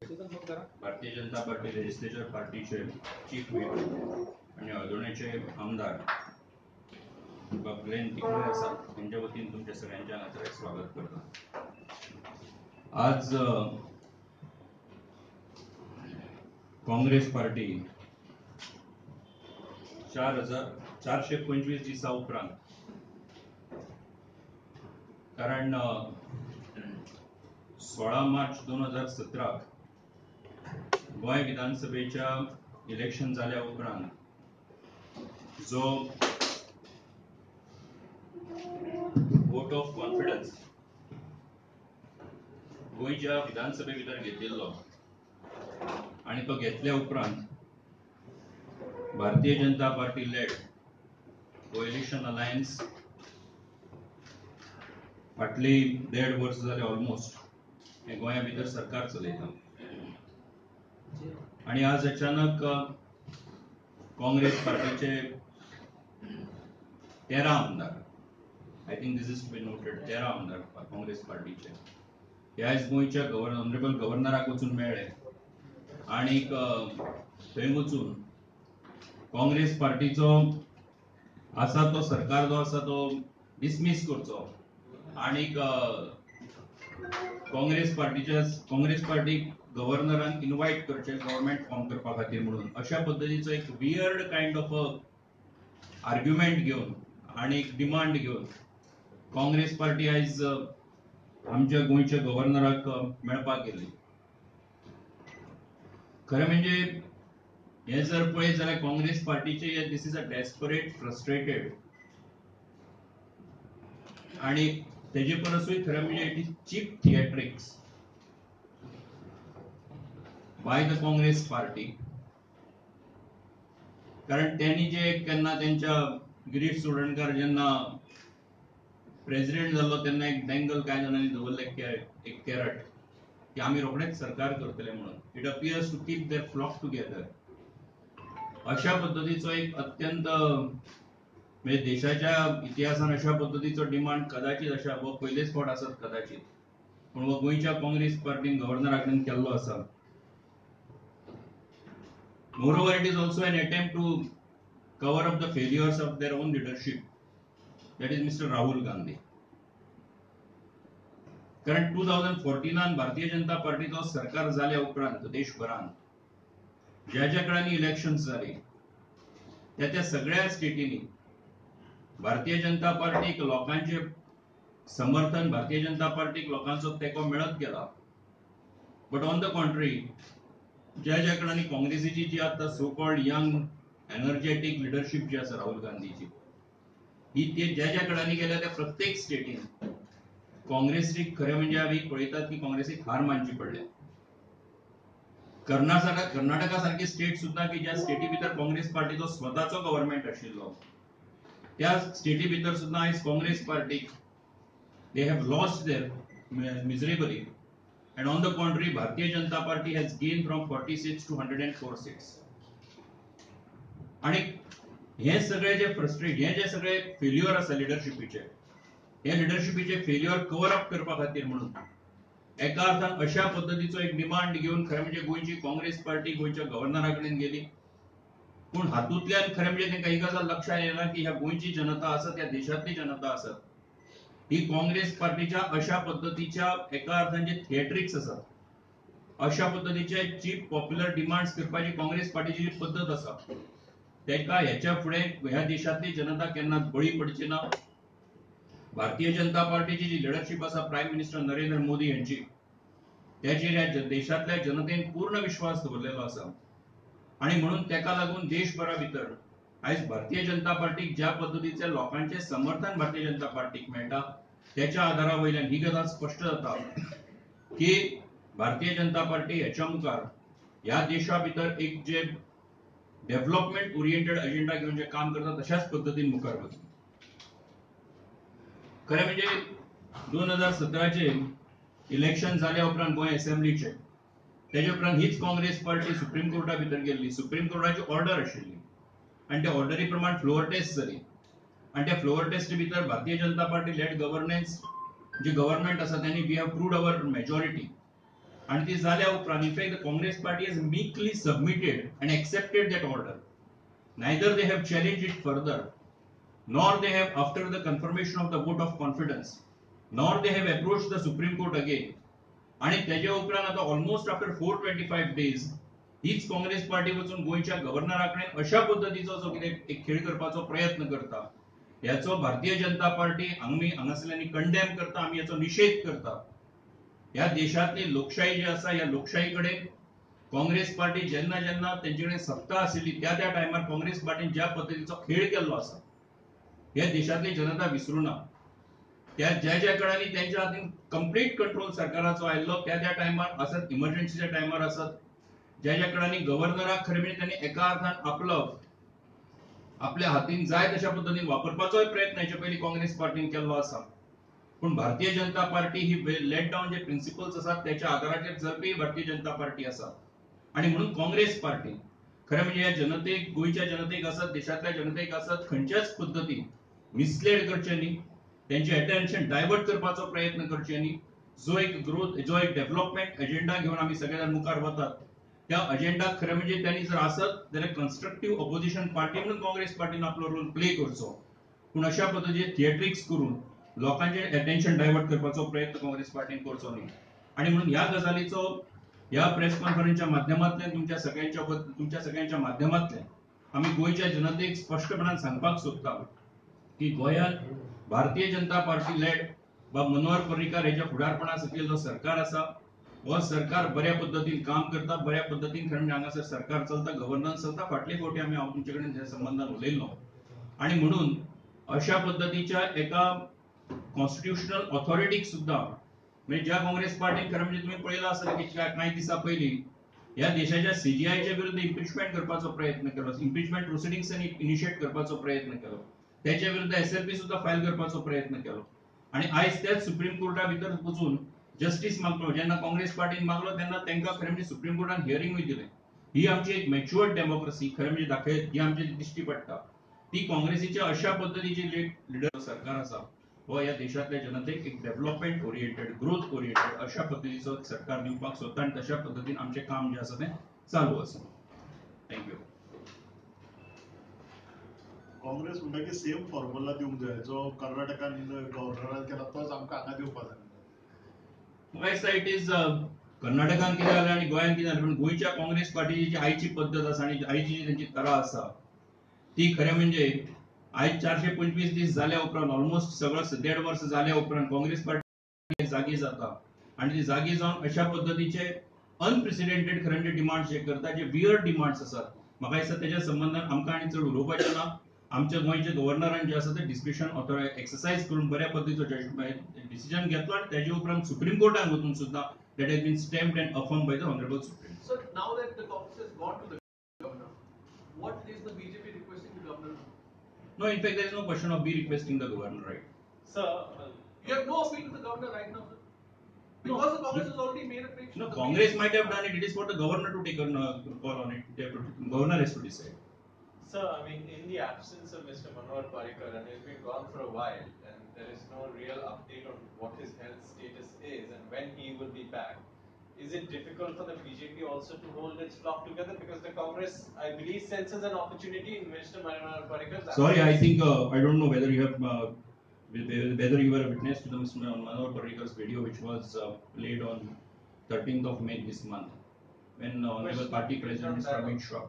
भारतीय Janata party legislature पार्टीचे chief whip आणि अडोणेचे आमदार ग्लेन तिकडे असतात त्यांच्या वतीने तुमच्या सगळ्यांच्या नजरेत स्वागत करतो. आज काँग्रेस पार्टी 4,425 दिसा उपरांत, कारण 16 मार्च 2017 गोय विधानसभेच्या इलेक्शन झाल्या उपरांत जो वोट ऑफ कॉन्फिडन्स गोयच्या विधानसभे भितर घेतिल्लो आणि तो घेतल्या उपरांत भारतीय Janata Party laid coalition alliance फाटली 1.5 वर्ष जाले ऑलमोस्ट हे गोया भितर सरकार चलयता. आणि आज अचानक काँग्रेस पार्टीचे 13 आमदार, I think this is to be noted, 13 आमदार काँग्रेस पार्टीचे हे आज गोयच्या ऑनरेबल गव्हर्नराक वचून मेळ्ळे आणि थंय वचून काँग्रेस पार्टीचो आसा तो सरकार जो आसा तो डिसमिस करचो आणि काँग्रेस पार्टी गव्हर्नरान इन्व्हाइट करचे गव्हर्नमेंट फॉर्म करपा खातीर म्हणून अशा पद्धतीचो एक वियर्ड काइंड ऑफ आर्ग्युमेंट घेवन आणि एक डिमांड घेवन काँग्रेस पार्टी आयज आमच्या गोयच्या गव्हर्नराक मेळपाक गेली. खरें म्हणजे हे जर पळयत जाल्यार काँग्रेस पार्टीचे this is a desperate, frustrated आणि तेजे परसूय खरें म्हणजे it is cheap theatrics by the Congress party. कारण त्यांनी जे केन्ना त्यांच्या गिरीश चोडणकर जेन्ना प्रेसिडेंट जाल्लो तेन्ना एक डँगल कांय जाणांनी दवरले एक कॅरट की आम्ही रोखडेच सरकार करतले म्हणून. It appears to keep their flock together. अशा पद्धतीचो एक अत्यंत म्हणजे देशाच्या इतिहासान अशा पद्धतीचो डिमांड कदाचित अशा व पयलेच फावट आसत कदाचित, पण व गोयच्या काँग्रेस पार्टीन गव्हर्नरा कडेन केल्लो आसा. Moreover, it is also an attempt to cover up the failures of their own leadership, that is Mr. Rahul Gandhi. कारण 2014 भारतीय जनता पार्टीचो सरकार जाल्या उपरांत देशभरात ज्या ज्या कडेन इलेक्शन्स जाली त्या सगळ्या स्टेटींनी भारतीय जनता पार्टीक लोकांचे समर्थन, भारतीय जनता पार्टीक लोकांचो तेको मेळत गेला. बट ऑन द कॉन्ट्री ज्या ज्या कडेन काँग्रेसीची जी आता so called young energetic leadership जी आसा राहुल गांधीची, ही ते ज्या ज्या कडेन गेल्या त्या प्रत्येक स्टेटीन काँग्रेसीक खरें म्हणजे आमी पळयतात की काँग्रेसीक हार मानची पडल्या. कर्नाटका सारखी स्टेट सुद्धा की ज्या स्टेटी भितर काँग्रेस पार्टीचो स्वताचो गव्हर्नमेंट आशिल्लो त्या स्टेटी भितर सुद्धा आयज काँग्रेस पार्टीक they have lost there miserably. And on the contrary, Bharatiya Janata Party has gained from 46 to 104 seats. आणि हे सगळे जे फ्रस्ट्रेट, हे जे सगळे फेल्युअर आसा लिडरशिपीचे, हे लिडरशिपीचे फेल्युअर कव्हर अप करपा खातीर म्हणून एका अर्थान अशा पद्धतीचो एक डिमांड घेऊन खरें म्हणजे गोयची काँग्रेस पार्टी गोयच्या गव्हर्नरा कडेन गेली. पूण हातूंतल्यान खरें म्हणजे तांकां ही गजाल लक्षात येना की ह्या गोयची जनता आसा, त्या देशातली जनता आसा, ही काँग्रेस पार्टीच्या अशा पद्धतीच्या एका अर्थान जे थिएट्रिक्स आसा, अशा पद्धतीचे चीप पॉप्युलर डिमांड्स करपाची काँग्रेस पार्टीची जी पद्धत आसा तेका ह्याच्या फुडें ह्या देशातली जनता केन्नाच बळी पडची ना. भारतीय जनता पार्टीची जी लिडरशिप आसा प्रायम मिनिस्टर नरेंद्र मोदी यांची, त्याचेर ह्या देशातल्या जनतेन पूर्ण विश्वास दवरलेलो आसा. आणि म्हणून तेका लागून देशभरा भितर आयज भारतीय जनता पार्टीक ज्या पद्धतीचे लोकांचे समर्थन भारतीय जनता पार्टीक मेळटा त्याच्या आधारा वयल्यान ही गजाल स्पष्ट जाता की भारतीय जनता पार्टी हेच्या मुखार ह्या देशा भितर एक जे डेव्हलपमेंट ओरिएंटेड अजेंडा घेऊन जे काम करता तशाच पद्धतीन मुखार वता. खरें म्हणजे 2017चे इलेक्शन जाल्या उपरांत गोंय असेंब्लीचे तेजे उपरांत हीच काँग्रेस पार्टी सुप्रीम कोर्टा भितर गेल्ली. सुप्रीम कोर्टाची ऑर्डर आशिल्ली आणि त्या ऑर्डरी प्रमाण फ्लोअर टेस्ट जाली आणि त्या फ्लोअर टेस्ट भितर Bharatiya Janata Party led governance जी गव्हर्नमेंट आसा त्यांनी we have proved our majority आणि ती झाल्या उपरांत in fact the Congress party has meekly submitted and accepted that order. Neither they have challenged it further, nor they have after the confirmation of the vote of confidence, nor they have approached the Supreme Court again. आणि त्याच्या उपरांत आता almost after 425 days हीच Congress party वचून गोयच्या गव्हर्नराकडे अशा पद्धतीचो जो कितें एक खेळ करपाचो प्रयत्न करता, याचो भारतीय जनता पार्टी आम्ही हांगासरल्यांनी कंडेम करता, आम्ही याचो निषेध करता. या देशातली लोकशाही जी आसा, या लोकशाही कडेन काँग्रेस पार्टी जेन्ना जेन्ना तेंचे कडेन सत्ता आशिल्ली त्या त्या टायमार काँग्रेस पार्टीन ज्या पद्धतीचो खेळ केल्लो आसा, या देशातली जनता विसरू ना. त्या ज्या ज्या काळांनी त्यांच्या हातीन कंप्लीट कंट्रोल सरकाराचो आयिल्लो त्या त्या टायमार आसत, इमर्जन्सीच्या टायमार आसत, ज्या ज्या काळांनी गव्हर्नराक खरे म्हणजे त्यांनी एका अर्थान आपल्या हातीन जाय तशा पद्धतीन वापरपाचोय प्रयत्न हेचे पयलीं काँग्रेस पार्टीन केल्लो आसा. पण भारतीय जनता पार्टी ही लेट डाऊन जे प्रिन्सिपल्स असतात त्याच्या आधाराचेर चलपी भारतीय जनता पार्टी आसा. आणि म्हणून काँग्रेस पार्टी खरे म्हणजे या जनतेक, गोयच्या जनतेक आसत, देशातल्या जनतेक आसत, खंयच्याच पद्धतीन मिसलेड करचे न्ही, त्यांचे अटेन्शन डायवर्ट करपाचो प्रयत्न करचे न्ही. जो एक ग्रोथ, जो एक डेव्हलपमेंट एजेंडा घेऊन आम्ही सगळे जाण मुखार वतात, त्या अजेंडाक खरे म्हणजे त्यांनी जर आसत जाल्यार कन्स्ट्रक्टिव्ह ऑपोजिशन पार्टी म्हणून काँग्रेस पार्टीन आपलो रोल प्ले करचो. पूण अशा पद्धतीचे थिएट्रिक्स करून लोकांचे अटेन्शन डायवर्ट करपाचो प्रयत्न काँग्रेस पार्टीन करचो न्ही. आणि म्हणून ह्या गजालीचो या प्रेस कॉन्फरन्सच्या माध्यमांतल्यान तुमच्या सगळ्यांच्या माध्यमांतल्यान आम्ही गोयच्या जनतेक स्पष्टपणान सांगपाक सोदता की गोंयांत भारतीय जनता पार्टी लेड मनोहर पर्रीकार हेच्या फुडारपणा सकयल जो सरकार आसा, हो सरकार बऱ्या पद्धतीन काम करता, बऱ्या पद्धतीन खरे म्हणजे हांगासर सरकार चलता, गव्हर्नन्स चलता. फाटले फावटी आम्ही तुमचे कडेन ह्या संबंधान उलयल्लो. आणि म्हणून अशा पद्धतीच्या एका कॉन्स्टिट्युशनल ऑथॉरिटीक सुद्धा म्हणजे ज्या काँग्रेस पार्टीन खरं म्हणजे तुम्ही पळयला असेल की काही दिसा पयलीं या देशाच्या सीजीआयच्या विरुद्ध इम्पिचमेंट करपाचो प्रयत्न केलो, इम्पिचमेंट प्रोसिडिंग्स इनिशिएट करपाचो प्रयत्न केलो, त्याच्या विरुद्ध एसएलपी सुद्धा फायल करपाचो प्रयत्न केलो. आणि आयज त्याच सुप्रीम कोर्टा भितर वचून जस्टिस मागलो. जेन्ना काँग्रेस पार्टीन मागलो तेन्ना तांकां खरें म्हणजे सुप्रीम कोर्टान हियरिंगूय दिलें. ही आमची एक मॅच्युअर्ड डेमोक्रेसी खरें म्हणजे दाखय ही आमची दिश्टी पडटा. ती काँग्रेसीच्या अशा पद्धतीची लिडर सरकार आसा, हो या देशातल्या जनतेक एक डेव्हलपमेंट ओरिएंटेड, ग्रोथ ओरिएंटेड अशा पद्धतीचो सरकार दिवपाक सोदता आणि तशा पद्धतीन आमचे काम जे आसा तें चालू आसा. थँक्यू. काँग्रेस म्हणटा की सेम फॉर्म्युला दिवंक जाय जो कर्नाटकान गव्हर्नरान केला तोच आमकां हांगा दिवपाक जाय. म्हाका दिसता इट इज कर्नाटकान कितें जालें आनी गोंयान कितें जालें, पण गोंयच्या काँग्रेस पार्टीची जी आयची पद्दत आसा आनी आयची जी तेंची तरा आसा ती खरें म्हणजे आयज 425 दीस जाल्या उपरांत ऑलमोस्ट सगळं 1.5 वर्स जाल्या उपरांत काँग्रेस पार्टी जागी जाता. आणि ती जागी जावन अशा पद्धतीचे अनप्रेसिडेंटेड खरें म्हणजे डिमांड्स जे करता, जे वियर्ड डिमांड्स आसात, म्हाका दिसता तेच्या संबंधान आमकां आनी चड उलोवपाचें ना. आमच्या गोंयच्या गव्हर्नरान जे आसा ते डिस्कशन एक्सरसाइज करून बऱ्या पद्धतीचो डिसिजन घेतलो आणि त्याच्या उपरांत सुप्रीम कोर्टान वचून सुद्धा that has been stamped and affirmed by the Honorable Supreme. So now that the Congress has gone to the governor, what is the BJP requesting the governor? No, in fact, there is no question of we requesting the governor, right? Sir, you have no appeal to the governor right now, sir? Because the Congress has already made a pitch. No, Congress might have done it. It is for the governor to take a call on it. Governor has to decide. Sir, I mean, in the absence of Mr. Manohar Parrikar, and he's been gone for a while, and there is no real update on what his health status is and when he will be back, is it difficult for the BJP also to hold its flock together? Because the Congress, I believe, senses an opportunity in Mr. Manohar Parrikar's absence. Sorry, I think, I don't know whether you have, whether you were a witness to the Mr. Manohar Parrikar's video, which was played on 13th of May this month, when Honorable Party President Mr. Amit Shah.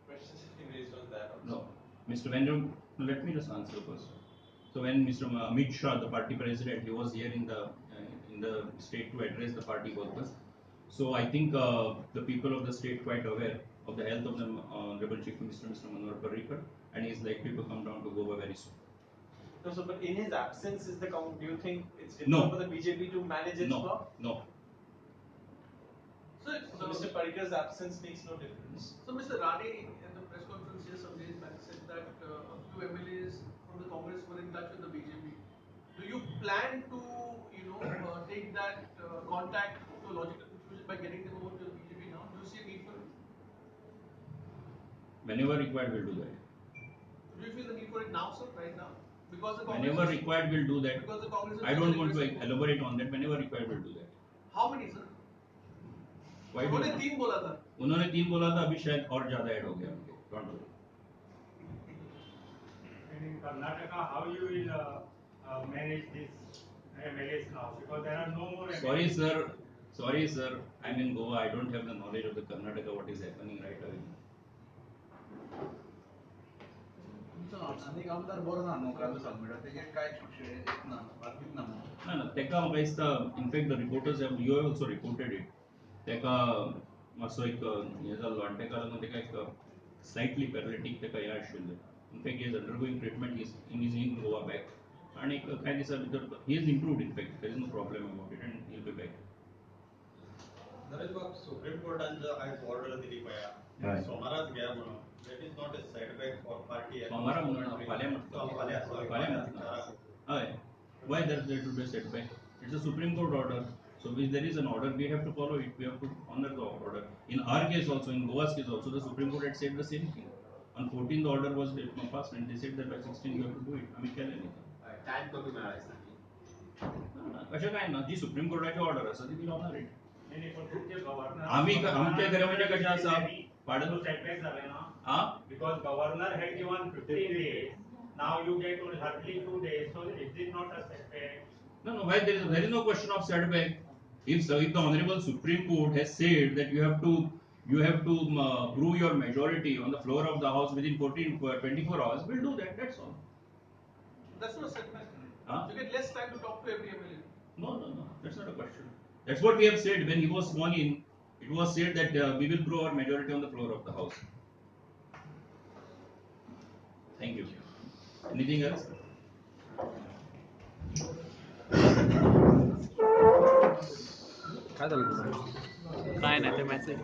Questions have been raised on that also. No, Mr. Vendram, let me just answer first. So when Mr. Amit Shah, the party president, he was here in the state to address the party workers. So I think the people of the state quite aware of the health of the Honorable Chief Minister, Mr. Manohar Parrikar, and he is likely to come down to Goa very soon. No, so but in his absence, do you think it's difficult for the BJP to manage its bloc? No. So Mr. Parrikar's absence makes no difference. So Mr. Rane in the press conference here some days back said that a few MLAs from the Congress were in touch with the BJP. Do you plan to, take that contact to a logical conclusion by getting them over to the BJP now? Do you see a need for it? Whenever required, we'll do that. Do you feel the need for it now, sir? Right now? Because the Congress Whenever required, we'll do that. Because the Congress I don't want to elaborate on that. Whenever required, we'll do that. How many, sir? Why do उन्होंने you- 3 बोला था. उन्होंने 3 बोला था, अभी शायद और ज्यादा ऐड हो गया उनके. Don't worry. And in Karnataka, how you will manage this MLAs now? Because there are no more MLAs. Sorry sir, I'm in Goa, I don't have the knowledge of the Karnataka, what is happening right away. स्थानिक आमदार बरो ना नोकराचो submit तेजेर काय येत ना बातमीत ना ना ना तेका म्हाका दिसता, in fact the reporters have you have also reported it. तेका मातसो एक हे जाल्लो आनी तेका लागून तेका एक स्लाइटली पॅरालिटीक तेका हे आशिल्लें. In fact he is undergoing treatment, he is in Goa back. आनी कांय दिसा भितर he is improved in fact, there is no problem about it and he will be back. Naresh बाब, सुप्रीम कोर्टान जो आज ऑर्डर दिली पळया, हय. सोमाराच घ्या म्हणून, that is not a setback for party. सोमारा म्हणून फाल्यां फाल्यां, sorry, फाल्यां म्हणटा. हय. Why there should be a setback? It's a Supreme Court order. So if there is an order, we have to follow it. We have to honor the order. In our case also, in Goa's case also, the Supreme Court had said the same thing. On 14th the order was passed and they said that by 16 you have to do it. आम्ही केलें नाही. Time कमी मेळायचा. अशें कांय ना, जी supreme कोर्टाची order आसा ती will honour it. नाही, पण तुमचे गव्हर्नर आम्ही आमचे घरा म्हणजे कशें आसा, पाडन setback झाले ना. आ Because governor had given 15 days. Now you get only hardly 2 days. So is it not a setback? No, why there is no question of setback. If the Honorable Supreme Court has said that you have to prove your majority on the floor of the House within 24 hours, we'll do that. That's all. That's not a setback. Huh? You get less time to talk to every MLA. No, that's not a question. That's what we have said when he was sworn in. It was said that we will prove our majority on the floor of the House. Thank you. Anything else? काय नाही ते message